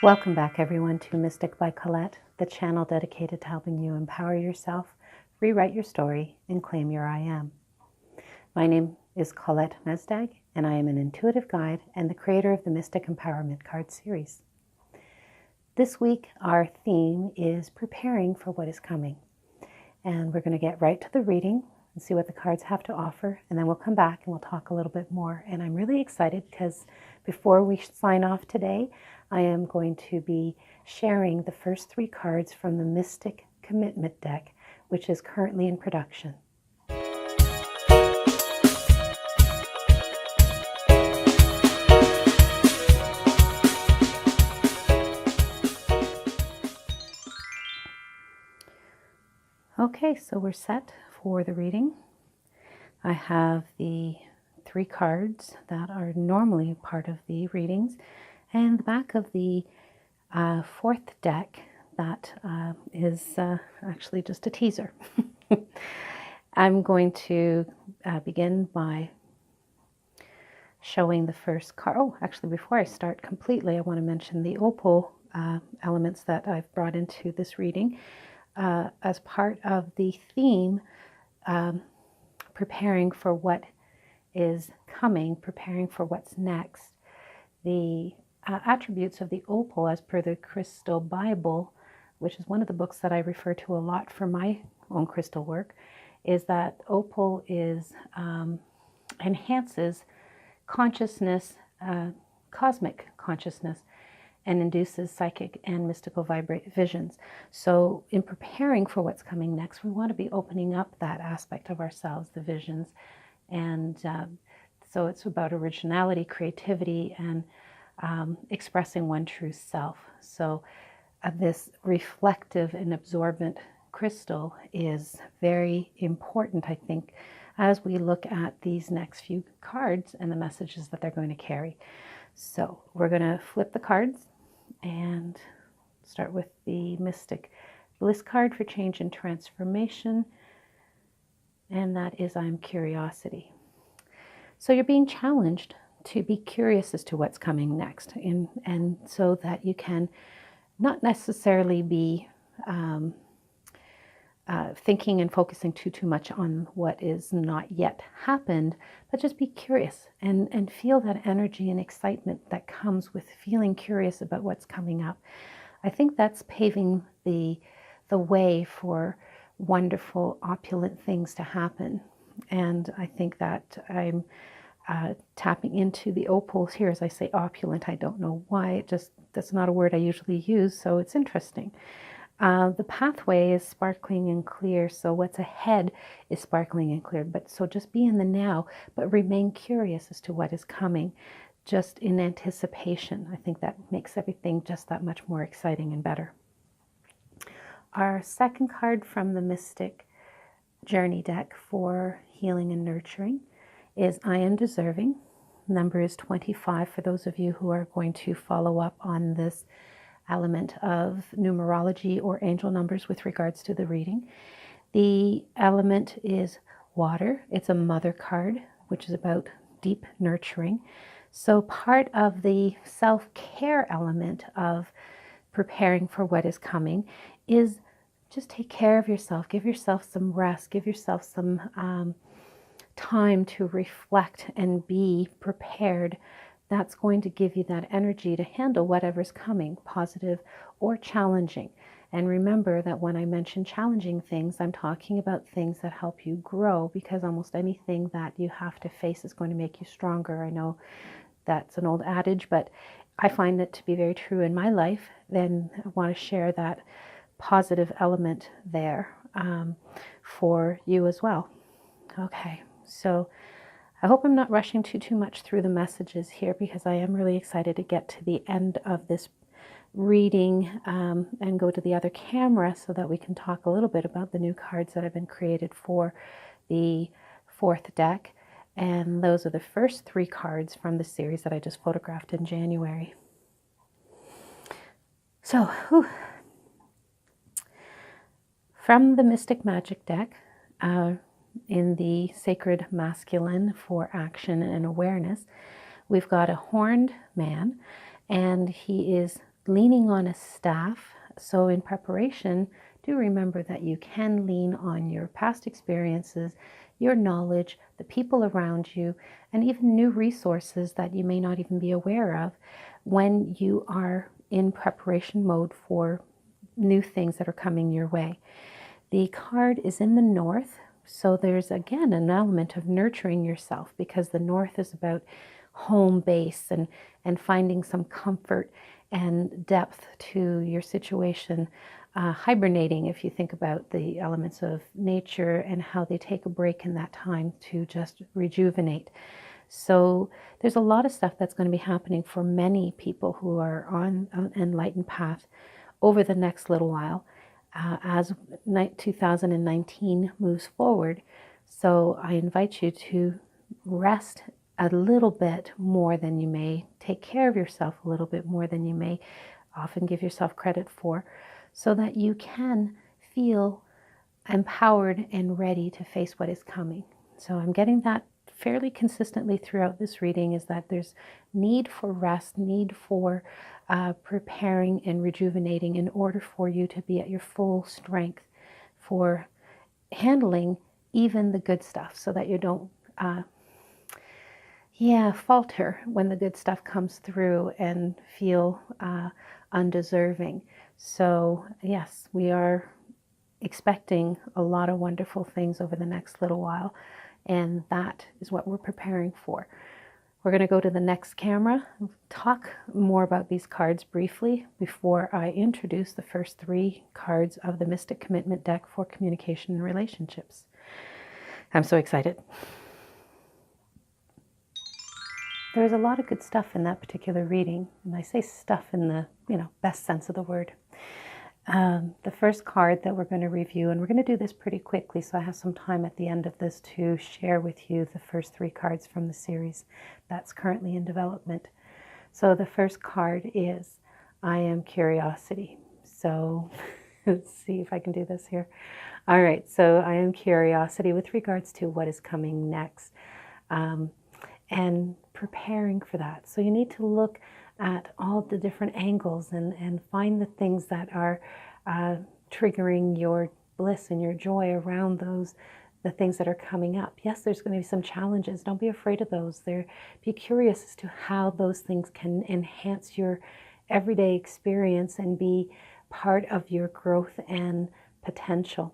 Welcome back, everyone, to Mystic by Colette, the channel dedicated to helping you empower yourself, rewrite your story, and claim your I am. My name is Colette Mesdag, and I am an intuitive guide and the creator of the Mystic Empowerment Card series. This week, our theme is preparing for what is coming. And we're going to get right to the reading and see what the cards have to offer, and then we'll come back and we'll talk a little bit more. And I'm really excited because before we sign off today, I am going to be sharing the first 3 cards from the Mystic Commitment deck, which is currently in production. Okay, so we're set for the reading. I have the 3 cards that are normally part of the readings, and the back of the 4th deck that is actually just a teaser. I'm going to begin by showing the first card. Oh, actually, before I start completely, I want to mention the opal elements that I've brought into this reading as part of the theme, preparing for what is coming, preparing for what's next. The attributes of the opal, as per the Crystal Bible, which is one of the books that I refer to a lot for my own crystal work, is that opal is enhances consciousness, cosmic consciousness, and induces psychic and mystical visions. So in preparing for what's coming next, we want to be opening up that aspect of ourselves, the visions. And so it's about originality, creativity, and expressing one true self. So this reflective and absorbent crystal is very important, I think, as we look at these next few cards and the messages that they're going to carry. So we're going to flip the cards and start with the Mystic Bliss card for change and transformation. And that is I'm Curiosity. So you're being challenged to be curious as to what's coming next, and so that you can not necessarily be thinking and focusing too much on what is not yet happened, but just be curious and feel that energy and excitement that comes with feeling curious about what's coming up. I think that's paving the way for wonderful, opulent things to happen. And I think that I'm tapping into the opals here. As I say opulent, I don't know why. That's not a word I usually use, so it's interesting. The pathway is sparkling and clear, so what's ahead is sparkling and clear. But so just be in the now, but remain curious as to what is coming, just in anticipation. I think that makes everything just that much more exciting and better. Our second card from the Mystic Journey deck for healing and nurturing is I Am Deserving. Number is 25 for those of you who are going to follow up on this element of numerology or angel numbers with regards to the reading. The element is water. It's a mother card, which is about deep nurturing. So part of the self-care element of preparing for what is coming is just take care of yourself. Give yourself some rest. Give yourself some time to reflect and be prepared. That's going to give you that energy to handle whatever's coming, positive or challenging. And remember that when I mention challenging things, I'm talking about things that help you grow, because almost anything that you have to face is going to make you stronger. I know that's an old adage, but I find it to be very true in my life. Then I want to share that positive element there for you as well. Okay, so I hope I'm not rushing too much through the messages here, because I am really excited to get to the end of this reading and go to the other camera so that we can talk a little bit about the new cards that have been created for the 4th deck. And those are the first 3 cards from the series that I just photographed in January. So, from the Mystic Magic deck, in the Sacred Masculine for action and awareness, we've got a horned man, and he is leaning on a staff. So in preparation, do remember that you can lean on your past experiences, your knowledge, the people around you, and even new resources that you may not even be aware of when you are in preparation mode for new things that are coming your way. The card is in the north, so there's again an element of nurturing yourself, because the north is about home base and finding some comfort and depth to your situation. Hibernating, if you think about the elements of nature and how they take a break in that time to just rejuvenate. So there's a lot of stuff that's going to be happening for many people who are on an enlightened path over the next little while as 2019 moves forward. So I invite you to rest a little bit more than you may, take care of yourself a little bit more than you may often give yourself credit for, so that you can feel empowered and ready to face what is coming. So I'm getting that fairly consistently throughout this reading, is that there's need for rest, need for preparing and rejuvenating in order for you to be at your full strength for handling even the good stuff, so that you don't falter when the good stuff comes through and feel undeserving. So yes, we are expecting a lot of wonderful things over the next little while, and that is what we're preparing for. We're going to go to the next camera, talk more about these cards briefly before I introduce the first 3 cards of the Mystic Commitment deck for communication and relationships. I'm so excited. There was a lot of good stuff in that particular reading, and I say stuff in the best sense of the word. The first card that we're going to review, and we're going to do this pretty quickly, so I have some time at the end of this to share with you the first 3 cards from the series that's currently in development. So the first card is I Am Curiosity. So let's see if I can do this here. All right, so I Am Curiosity with regards to what is coming next. And preparing for that. So you need to look at all the different angles and find the things that are triggering your bliss and your joy around those, the things that are coming up. Yes, there's going to be some challenges. Don't be afraid of those. Be curious as to how those things can enhance your everyday experience and be part of your growth and potential.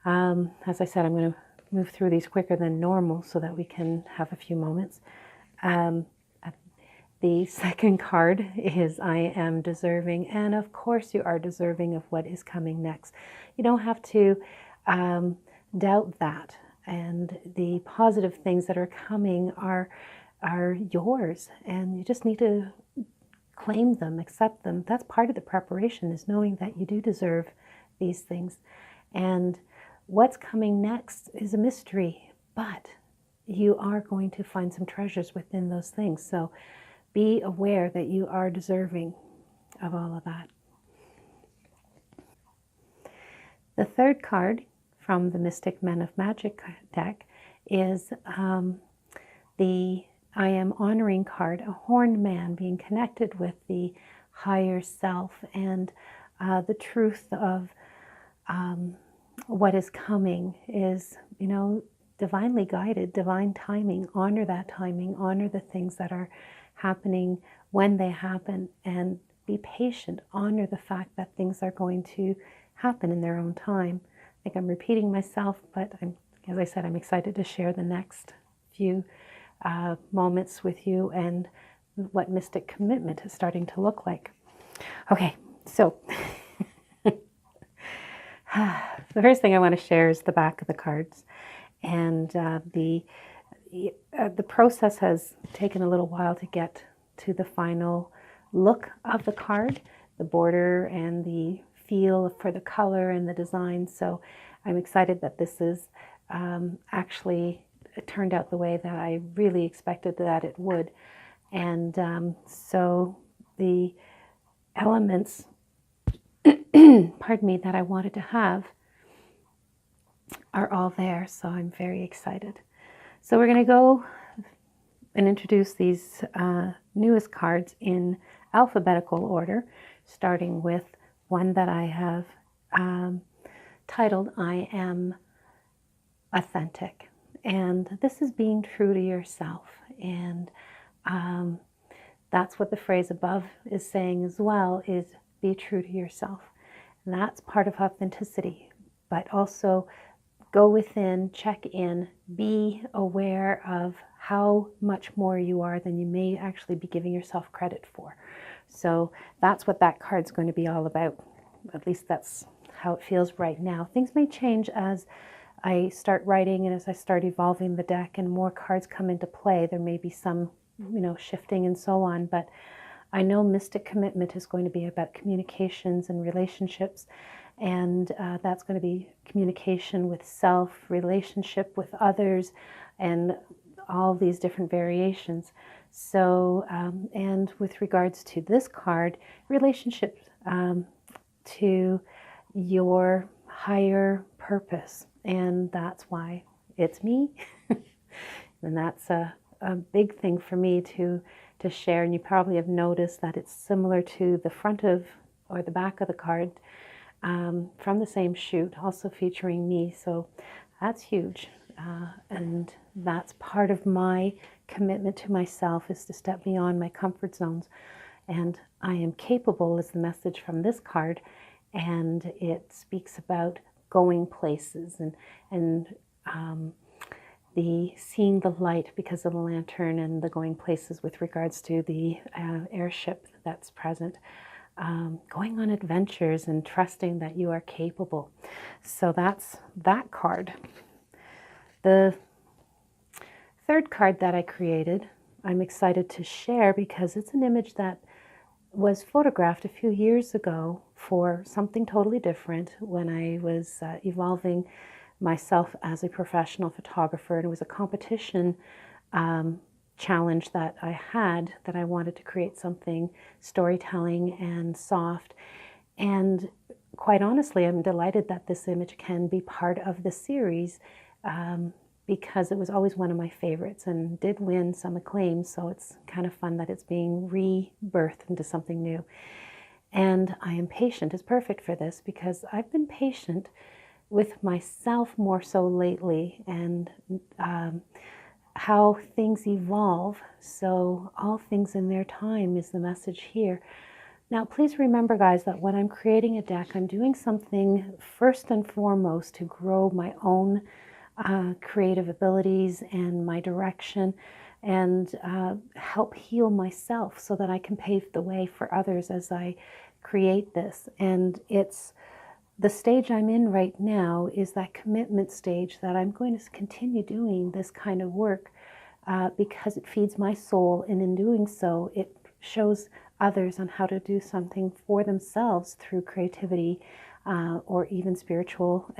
As I said, I'm going to move through these quicker than normal so that we can have a few moments. The second card is I Am Deserving, and of course you are deserving of what is coming next. You don't have to doubt that, and the positive things that are coming are yours, and you just need to claim them, accept them. That's part of the preparation, is knowing that you do deserve these things. And what's coming next is a mystery, but you are going to find some treasures within those things. So be aware that you are deserving of all of that. The third card from the Mystic Men of Magic deck is the I Am Honoring card, a horned man being connected with the higher self and the truth of what is coming is, divinely guided, divine timing. Honor that timing, honor the things that are happening when they happen, and be patient. Honor the fact that things are going to happen in their own time. I think I'm repeating myself, but as I said, I'm excited to share the next few moments with you and what Mystic Commitment is starting to look like. Okay, so the first thing I want to share is the back of the cards. And the process has taken a little while to get to the final look of the card, the border and the feel for the color and the design. So I'm excited that this is actually turned out the way that I really expected that it would. And so the elements, pardon me, that I wanted to have are all there, so I'm very excited. So we're going to go and introduce these newest cards in alphabetical order, starting with one that I have titled I Am Authentic. And this is being true to yourself. And that's what the phrase above is saying as well, is be true to yourself. And that's part of authenticity. But also go within, check in, be aware of how much more you are than you may actually be giving yourself credit for. So that's what that card's going to be all about. At least that's how it feels right now. Things may change as I start writing and as I start evolving the deck and more cards come into play. There may be some, shifting and so on, but I know Mystic Commitment is going to be about communications and relationships, and that's going to be communication with self, relationship with others, and all these different variations. So, and with regards to this card, relationships to your higher purpose, and that's why it's me. And that's a big thing for me to share. And you probably have noticed that it's similar to the front of or the back of the card from the same shoot, also featuring me. So that's huge. And that's part of my commitment to myself, is to step beyond my comfort zones. And I am capable is the message from this card. And it speaks about going places and the seeing the light because of the lantern, and the going places with regards to the airship that's present. Going on adventures and trusting that you are capable. So that's that card. The third card that I created, I'm excited to share because it's an image that was photographed a few years ago for something totally different when I was evolving myself as a professional photographer. And it was a competition challenge that I had, that I wanted to create something storytelling and soft. And quite honestly, I'm delighted that this image can be part of the series because it was always one of my favorites and did win some acclaim. So it's kind of fun that it's being rebirthed into something new. And I am patient is perfect for this because I've been patient with myself more so lately, and how things evolve. So all things in their time is the message here. Now, please remember, guys, that when I'm creating a deck, I'm doing something first and foremost to grow my own creative abilities and my direction, and help heal myself so that I can pave the way for others as I create this. And it's the stage I'm in right now is that commitment stage, that I'm going to continue doing this kind of work because it feeds my soul, and in doing so, it shows others on how to do something for themselves through creativity or even spiritual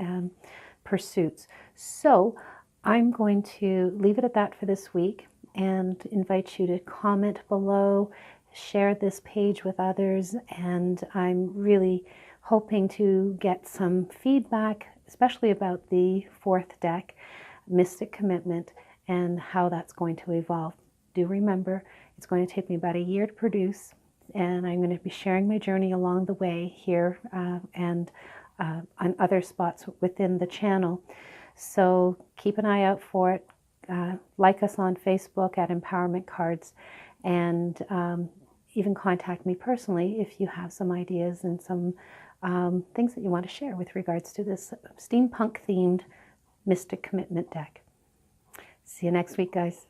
pursuits. So I'm going to leave it at that for this week and invite you to comment below, share this page with others, and I'm really hoping to get some feedback, especially about the fourth deck, Mystic Commitment, and how that's going to evolve. Do remember, it's going to take me about a year to produce, and I'm going to be sharing my journey along the way here and on other spots within the channel. So keep an eye out for it. Like us on Facebook at Empowerment Cards, and even contact me personally if you have some ideas and some things that you want to share with regards to this steampunk themed Mystic Commitment deck. See you next week, guys.